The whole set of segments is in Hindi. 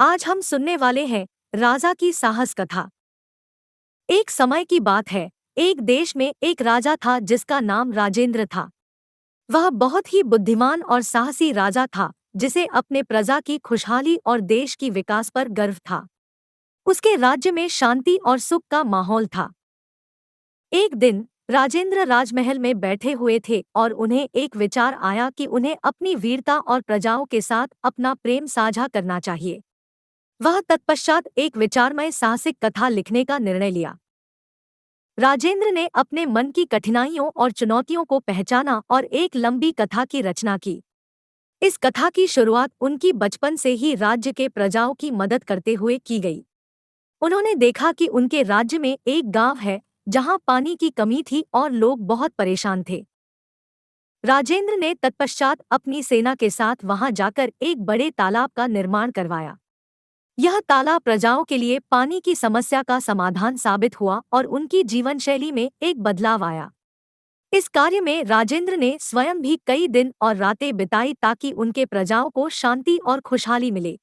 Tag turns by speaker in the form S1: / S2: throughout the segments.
S1: आज हम सुनने वाले हैं राजा की साहस कथा। एक समय की बात है, एक देश में एक राजा था जिसका नाम राजेंद्र था। वह बहुत ही बुद्धिमान और साहसी राजा था, जिसे अपने प्रजा की खुशहाली और देश की विकास पर गर्व था। उसके राज्य में शांति और सुख का माहौल था। एक दिन राजेंद्र राजमहल में बैठे हुए थे और उन्हें एक विचार आया कि उन्हें अपनी वीरता और प्रजाओं के साथ अपना प्रेम साझा करना चाहिए। वह तत्पश्चात एक विचारमय साहसिक कथा लिखने का निर्णय लिया। राजेंद्र ने अपने मन की कठिनाइयों और चुनौतियों को पहचाना और एक लंबी कथा की रचना की। इस कथा की शुरुआत उनकी बचपन से ही राज्य के प्रजाओं की मदद करते हुए की गई। उन्होंने देखा कि उनके राज्य में एक गांव है जहां पानी की कमी थी और लोग बहुत परेशान थे। राजेंद्र ने तत्पश्चात अपनी सेना के साथ वहां जाकर एक बड़े तालाब का निर्माण करवाया। यह तालाब प्रजाओं के लिए पानी की समस्या का समाधान साबित हुआ और उनकी जीवन शैली में एक बदलाव आया। इस कार्य में राजेंद्र ने स्वयं भी कई दिन और रातें बिताई ताकि उनके प्रजाओं को शांति और खुशहाली मिले।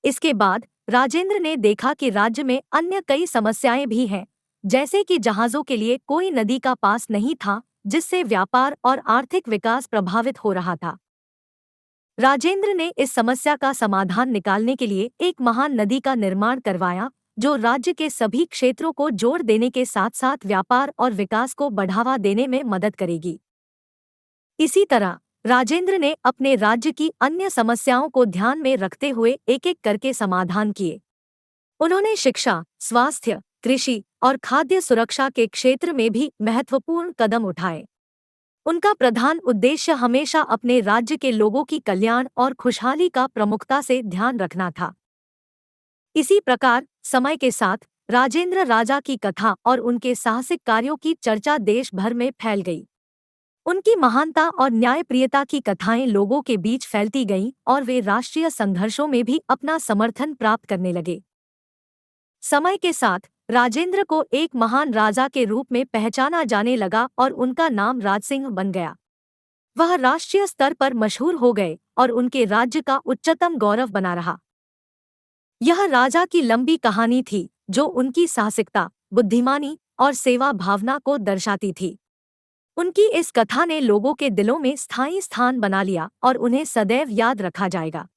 S1: इसके बाद राजेंद्र ने देखा कि राज्य में अन्य कई समस्याएं भी हैं, जैसे कि जहाज़ों के लिए कोई नदी का पास नहीं था, जिससे व्यापार और आर्थिक विकास प्रभावित हो रहा था। राजेंद्र ने इस समस्या का समाधान निकालने के लिए एक महान नदी का निर्माण करवाया, जो राज्य के सभी क्षेत्रों को जोड़ देने के साथ साथ व्यापार और विकास को बढ़ावा देने में मदद करेगी। इसी तरह राजेंद्र ने अपने राज्य की अन्य समस्याओं को ध्यान में रखते हुए एक-एक करके समाधान किए। उन्होंने शिक्षा, स्वास्थ्य, कृषि और खाद्य सुरक्षा के क्षेत्र में भी महत्वपूर्ण कदम उठाए। उनका प्रधान उद्देश्य हमेशा अपने राज्य के लोगों की कल्याण और खुशहाली का प्रमुखता से ध्यान रखना था। इसी प्रकार समय के साथ राजेंद्र राजा की कथा और उनके साहसिक कार्यों की चर्चा देश भर में फैल गई। उनकी महानता और न्यायप्रियता की कथाएं लोगों के बीच फैलती गईं और वे राष्ट्रीय संघर्षों में भी अपना समर्थन प्राप्त करने लगे। समय के साथ राजेंद्र को एक महान राजा के रूप में पहचाना जाने लगा और उनका नाम राजसिंह बन गया। वह राष्ट्रीय स्तर पर मशहूर हो गए और उनके राज्य का उच्चतम गौरव बना रहा। यह राजा की लंबी कहानी थी, जो उनकी साहसिकता, बुद्धिमानी और सेवा भावना को दर्शाती थी। उनकी इस कथा ने लोगों के दिलों में स्थायी स्थान बना लिया और उन्हें सदैव याद रखा जाएगा।